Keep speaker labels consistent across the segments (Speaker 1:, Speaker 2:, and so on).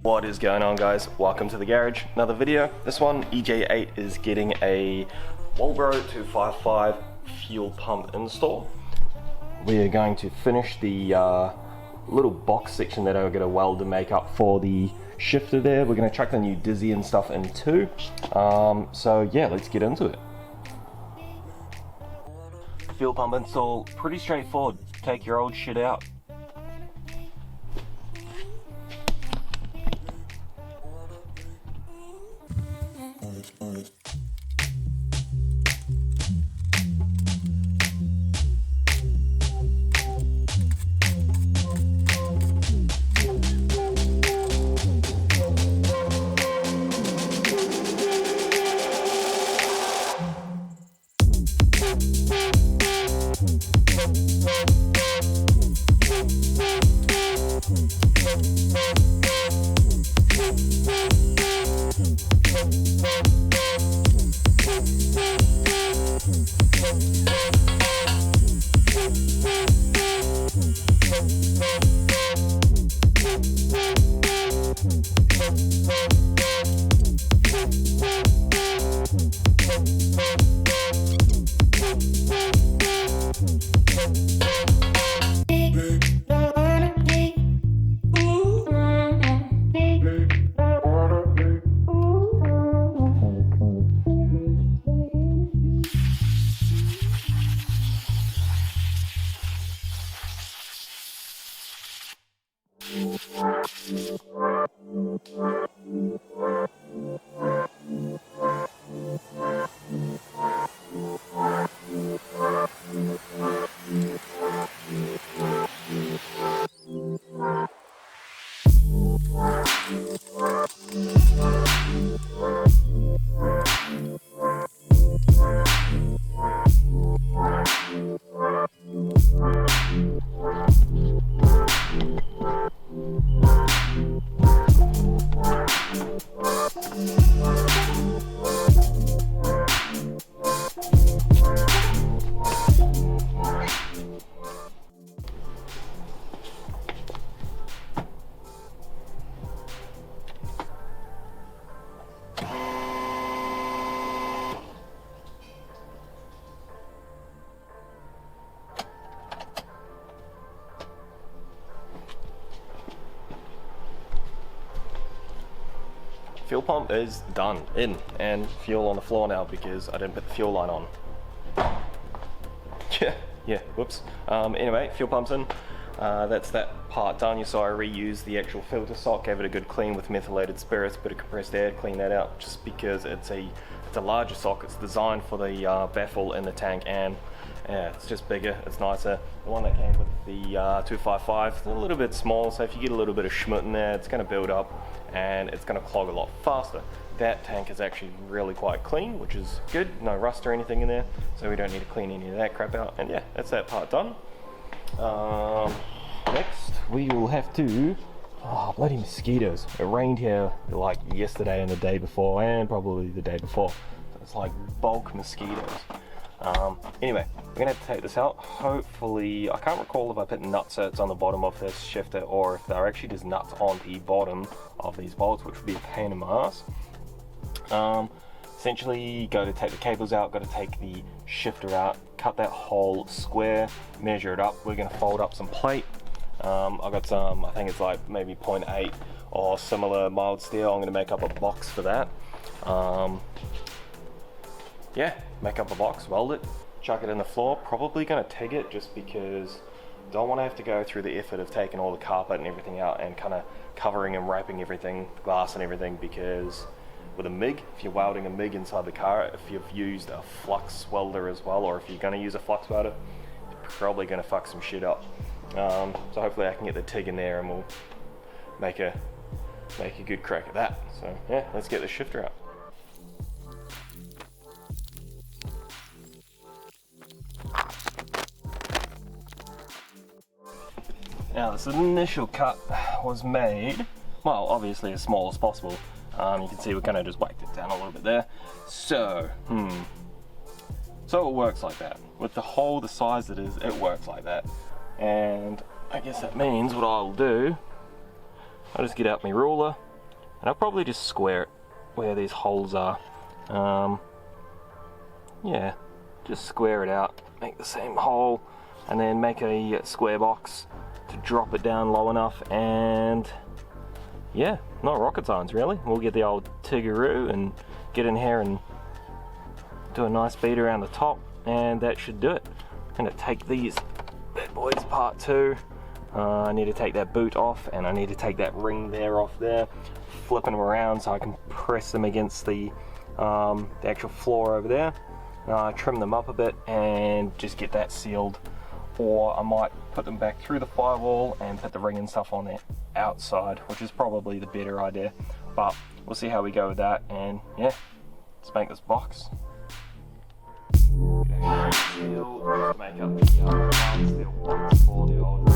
Speaker 1: What is going on, guys? Welcome to the garage, another video. This one, EJ8 is getting a Walbro 255 fuel pump install. We are going to finish the little box section that I'm going to weld to make up for the shifter there. We're going to chuck the new dizzy and stuff in too. So yeah, let's get into it. Fuel pump install, pretty straightforward. Take your old shit out. Fuel pump is done, in, and fuel on the floor now because I didn't put the fuel line on. yeah, whoops. Anyway, fuel pump's in. That's that part done. You saw I reused the actual filter sock, gave it a good clean with methylated spirits, bit of compressed air, clean that out just because it's a larger sock. It's designed for the baffle in the tank, and yeah, it's just bigger, it's nicer. The one that came with the 255 is a little bit small, so if you get a little bit of schmut in there, it's going to build up and it's going to clog a lot faster. That tank is actually really quite clean, which is good. No rust or anything in there, so we don't need to clean any of that crap out. And yeah, that's that part done. Next, we will have to... Oh, bloody mosquitoes. It rained here like yesterday and the day before, and probably the day before. So it's like bulk mosquitoes. Anyway, we're gonna have to take this out. Hopefully, I can't recall if I put nutserts on the bottom of this shifter or if they're actually just nuts on the bottom of these bolts, which would be a pain in my ass. Essentially, go to take the cables out, got to take the shifter out, cut that hole square, measure it up. We're gonna fold up some plate. I got some, I think it's like maybe 0.8 or similar mild steel. I'm gonna make up a box for that. Yeah, make up a box, weld it, chuck it in the floor. Probably gonna TIG it just because don't want to have to go through the effort of taking all the carpet and everything out and kind of covering and wrapping everything, glass and everything, because with a MIG, if you're welding a MIG inside the car, if you've used a flux welder as well, or if you're gonna use a flux welder, you're probably gonna fuck some shit up. So hopefully I can get the TIG in there and we'll make a good crack at that. So yeah, let's get the shifter out. Now this initial cut was made, well, obviously as small as possible. You can see we kind of just whacked it down a little bit there. So it works like that. With the hole the size it is, it works like that. And I guess that means what I'll do, I'll just get out my ruler, and I'll probably just square it where these holes are. Yeah, just square it out, make the same hole, and then make a square box to drop it down low enough, and yeah, not rocket science really. We'll get the old Tiggeroo and get in here and do a nice bead around the top, and that should do it. I'm going to take these bad boys apart too. I need to take that boot off, and I need to take that ring there off there, flipping them around so I can press them against the actual floor over there. Trim them up a bit and just get that sealed, or I might put them back through the firewall and put the ring and stuff on the outside, which is probably the better idea, but we'll see how we go with that. And yeah, let's make this box. Make up the steel box for the old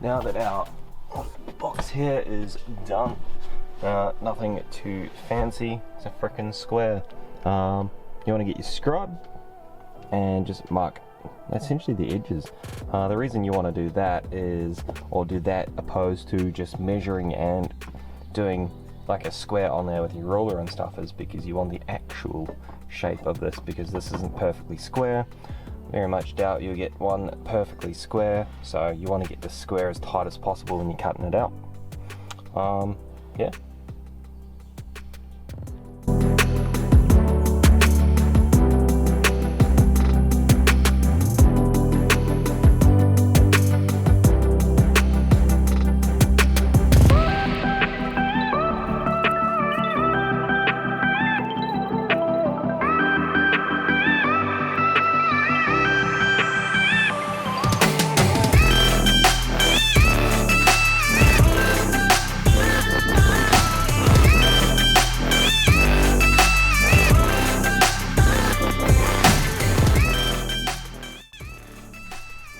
Speaker 1: Now that our box here is done, nothing too fancy, it's a frickin' square. You want to get your scribe and just mark essentially the edges. The reason you want to do that is, or do that opposed to just measuring and doing like a square on there with your ruler and stuff, is because you want the actual shape of this, because this isn't perfectly square. Very much doubt you'll get one perfectly square, so you want to get the square as tight as possible when you're cutting it out. Yeah.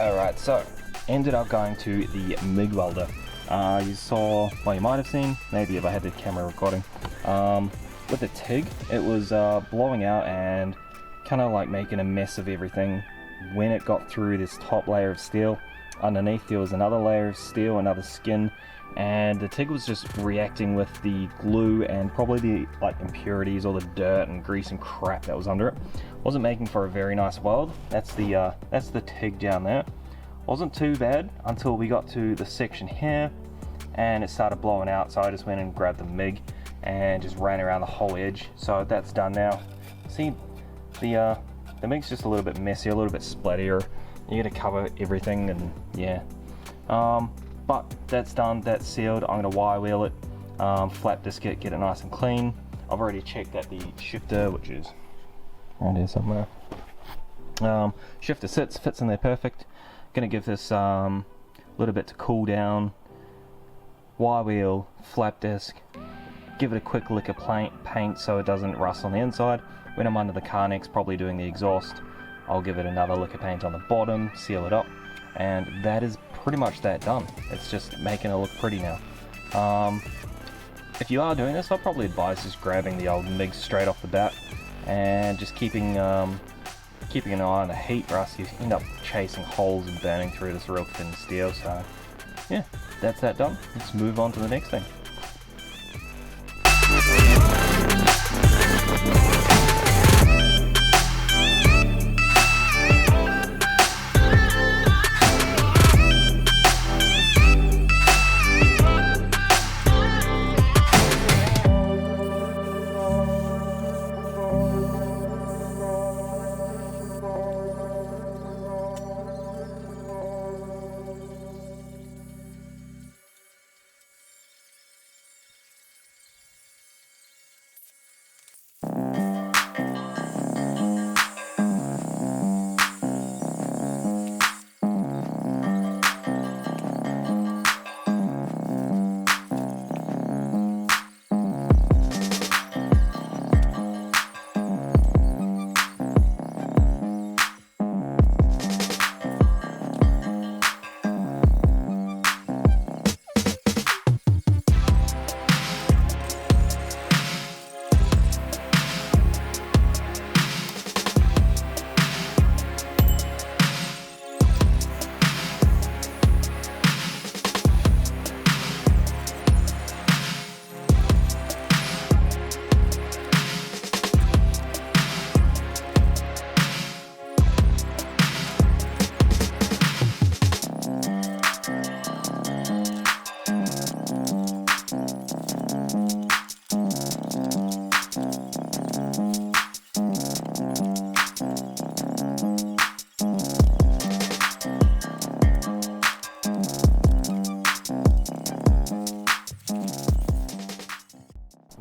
Speaker 1: Alright, so ended up going to the MIG welder. You saw, well, you might have seen, maybe if I had the camera recording, with the TIG, it was blowing out and kind of like making a mess of everything when it got through this top layer of steel. Underneath there was another layer of steel, another skin, and the TIG was just reacting with the glue and probably the like impurities or the dirt and grease and crap that was under it. Wasn't making for a very nice weld. That's the TIG down there. Wasn't too bad until we got to the section here and it started blowing out, so I just went and grabbed the MIG and just ran around the whole edge. So that's done now. See, the MIG's just a little bit messy, a little bit splattier. You gotta cover everything, and yeah. But that's done, that's sealed. I'm gonna wire wheel it, flap disc it, get it nice and clean. I've already checked that the shifter, which is around here somewhere, shifter fits in there perfect. Gonna give this a little bit to cool down, wire wheel, flap disc, give it a quick lick of paint so it doesn't rust on the inside. When I'm under the car next, probably doing the exhaust, I'll give it another lick of paint on the bottom, seal it up, and that is pretty much that done. It's just making it look pretty now. If you are doing this, I'll probably advise just grabbing the old MIG straight off the bat and just keeping an eye on the heat, or else you end up chasing holes and burning through this real thin steel. So yeah, that's that done. Let's move on to the next thing.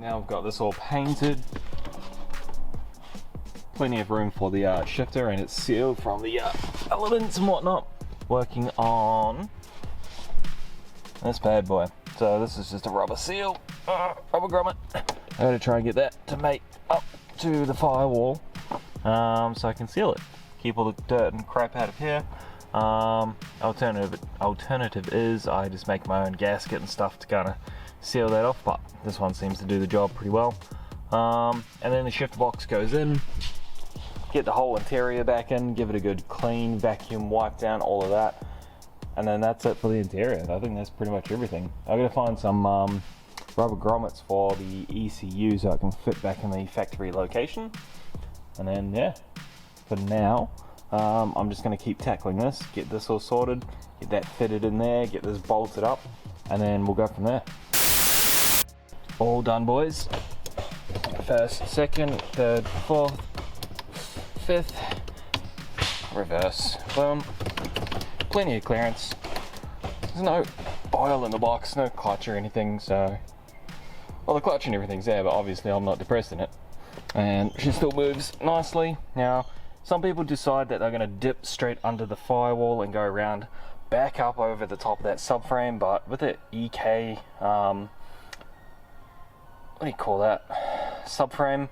Speaker 1: Now I've got this all painted. Plenty of room for the shifter, and it's sealed from the elements and whatnot. Working on this bad boy. So this is just a rubber seal, rubber grommet. I gotta try and get that to mate up to the firewall, so I can seal it. Keep all the dirt and crap out of here. Alternative is I just make my own gasket and stuff to kind of seal that off, but this one seems to do the job pretty well. And then the shifter box goes in. Get the whole interior back in, give it a good clean, vacuum, wipe down, all of that. And then that's it for the interior. I think that's pretty much everything. I'm gonna find some rubber grommets for the ECU so I can fit back in the factory location. And then yeah, for now, I'm just gonna keep tackling this, get this all sorted, get that fitted in there, get this bolted up, and then we'll go from there. All done, boys. First, second, third, fourth, fifth, reverse, boom. Plenty of clearance. There's no oil in the box, no clutch or anything, so... Well, the clutch and everything's there, but obviously I'm not depressed in it. And she still moves nicely. Now, some people decide that they're going to dip straight under the firewall and go around back up over the top of that subframe, but with the EK, what do you call that? Subframe,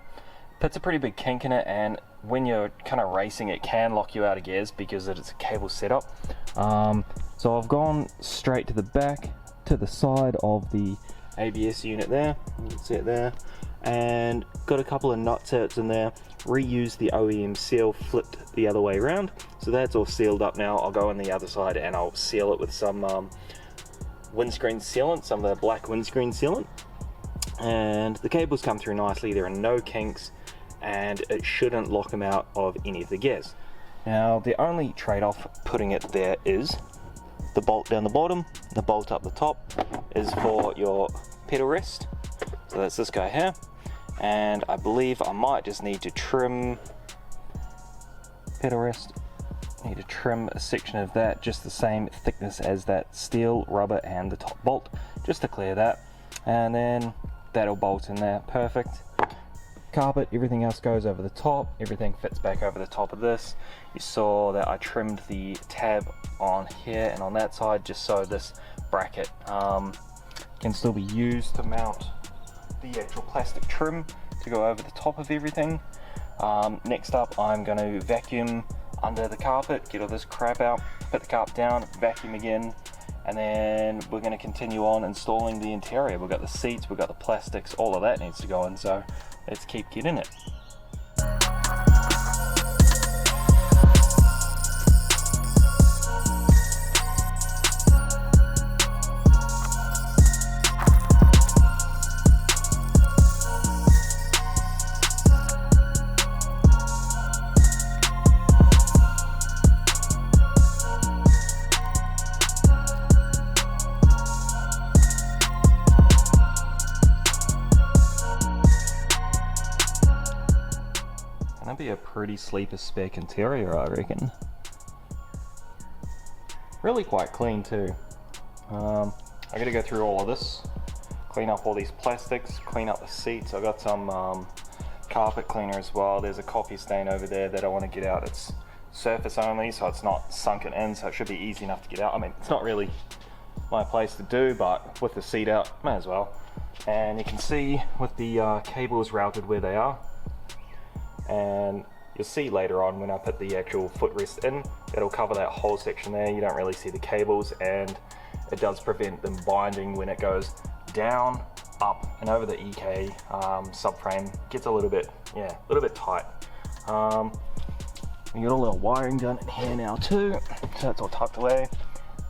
Speaker 1: puts a pretty big kink in it, and when you're kind of racing it can lock you out of gears because it's a cable setup. So I've gone straight to the back, to the side of the ABS unit there, you can see it there, and got a couple of nut sets in there, reused the OEM seal, flipped the other way around, so that's all sealed up now. I'll go on the other side and I'll seal it with some windscreen sealant, some of the black windscreen sealant, and the cables come through nicely. There are no kinks, and it shouldn't lock them out of any of the gears. Now the only trade-off putting it there is the bolt down the bottom, the bolt up the top is for your pedal rest, so that's this guy here, and I believe I might just need to trim pedal rest, need to trim a section of that just the same thickness as that steel, rubber and the top bolt, just to clear that, and then that'll bolt in there, perfect. Carpet, everything else goes over the top, everything fits back over the top of this. You saw that I trimmed the tab on here and on that side just so this bracket can still be used to mount the actual plastic trim to go over the top of everything. Next up, I'm going to vacuum under the carpet, get all this crap out, put the carpet down, vacuum again, and then we're going to continue on installing the interior. We've got the seats, we've got the plastics, all of that needs to go in, so let's keep getting it. Be a pretty sleeper spec interior, I reckon. Really quite clean too. I gotta go through all of this, clean up all these plastics, clean up the seats. I got some carpet cleaner as well. There's a coffee stain over there that I want to get out. It's surface only, so it's not sunken in, so it should be easy enough to get out. I mean, it's not really my place to do, but with the seat out, may as well. And you can see with the cables routed where they are, and you'll see later on when I put the actual footrest in, it'll cover that whole section there. You don't really see the cables, and it does prevent them binding when it goes down, up, and over the EK subframe. Gets a little bit, yeah, a little bit tight. We got a little wiring done in here now too, so that's all tucked away,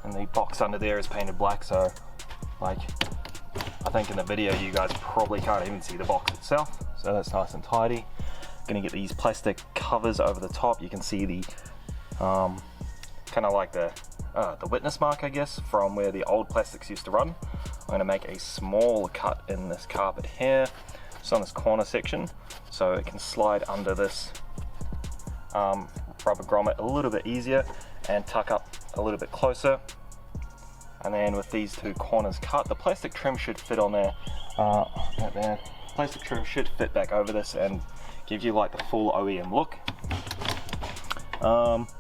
Speaker 1: and the box under there is painted black, so like I think in the video you guys probably can't even see the box itself, so that's nice and tidy. Gonna get these plastic covers over the top. You can see the kind of like the witness mark, I guess, from where the old plastics used to run. I'm gonna make a small cut in this carpet here, just on this corner section, so it can slide under this rubber grommet a little bit easier and tuck up a little bit closer. and then with these two corners cut, the plastic trim should fit on there. Right there. Plastic trim should fit back over this and give you like the full OEM look.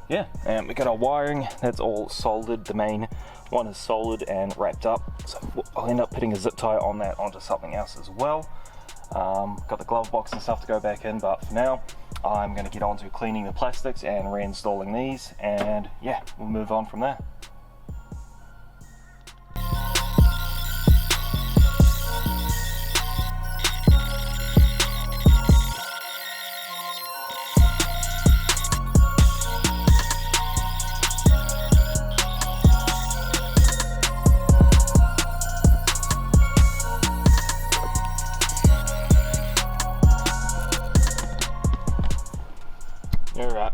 Speaker 1: Yeah, and we got our wiring, that's all soldered. The main one is soldered and wrapped up, so I'll end up putting a zip tie on that onto something else as well. Got the glove box and stuff to go back in, but for now I'm going to get on to cleaning the plastics and reinstalling these, and yeah, we'll move on from there. Alright,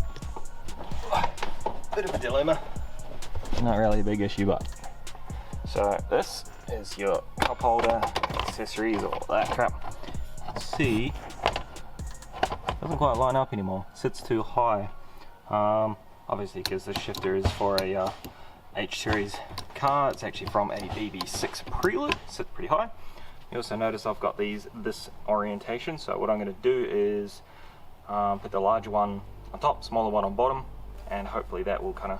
Speaker 1: bit of a dilemma, not really a big issue, but so this is your cup holder, accessories, all that crap. See, doesn't quite line up anymore, sits too high, obviously because the shifter is for a H series car. It's actually from a BB6 Prelude, sits pretty high. You also notice I've got this orientation, so what I'm going to do is put the larger one on top, smaller one on bottom, and hopefully that will kind of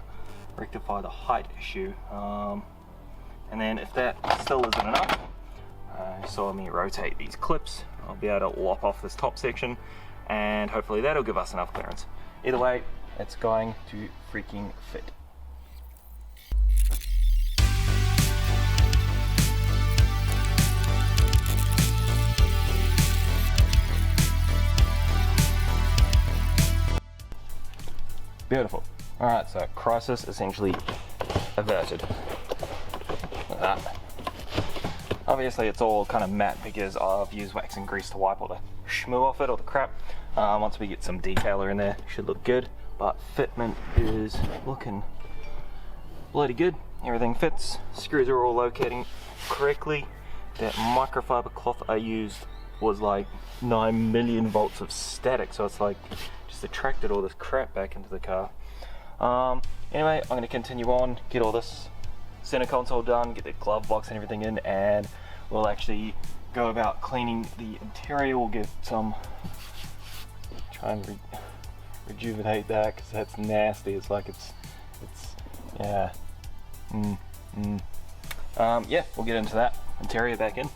Speaker 1: rectify the height issue. And then if that still isn't enough, you saw me rotate these clips, I'll be able to lop off this top section, and hopefully that'll give us enough clearance. Either way, it's going to freaking fit. Beautiful. Alright, so crisis essentially averted. Look at that. Obviously it's all kind of matte because I've used wax and grease to wipe all the schmoo off it, all the crap. Once we get some detailer in there, it should look good. But fitment is looking bloody good. Everything fits. Screws are all locating correctly. That microfiber cloth I used was like 9 million volts of static, so it's like just attracted all this crap back into the car. Anyway, I'm going to continue on, get all this center console done, get the glove box and everything in, and we'll actually go about cleaning the interior. We'll get some, try and rejuvenate that because that's nasty. It's like it's yeah. Yeah, we'll get into that interior back in.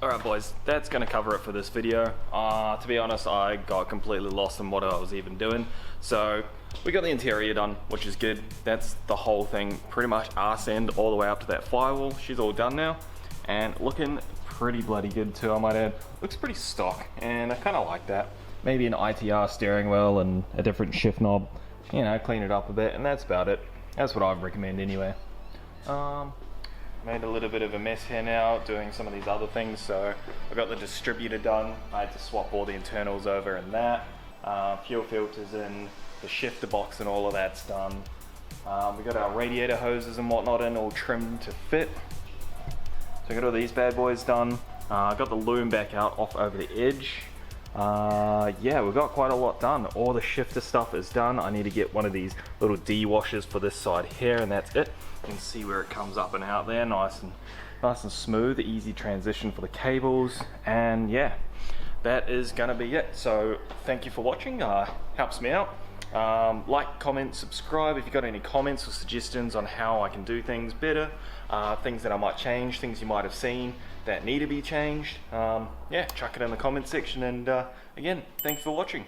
Speaker 1: Alright boys, that's going to cover it for this video. To be honest, I got completely lost in what I was even doing. So we got the interior done, which is good. That's the whole thing, pretty much arse end all the way up to that firewall. She's all done now and looking pretty bloody good too, I might add. Looks pretty stock and I kind of like that. Maybe an ITR steering wheel and a different shift knob, you know, clean it up a bit, and that's about it. That's what I'd recommend anyway. Made a little bit of a mess here now doing some of these other things, so I got the distributor done. I had to swap all the internals over and that. Fuel filters in, the shifter box and all of that's done. We got our radiator hoses and whatnot in, all trimmed to fit. So I got all these bad boys done. I got the loom back out off over the edge. Yeah, we've got quite a lot done. All the shifter stuff is done. I need to get one of these little D-washers for this side here, and that's it. You can see where it comes up and out there, nice and smooth, easy transition for the cables, and yeah, that is gonna be it. So thank you for watching, helps me out. Like, comment, subscribe if you got any comments or suggestions on how I can do things better, things that I might change, things you might have seen that need to be changed. Yeah, chuck it in the comment section, and again, thanks for watching.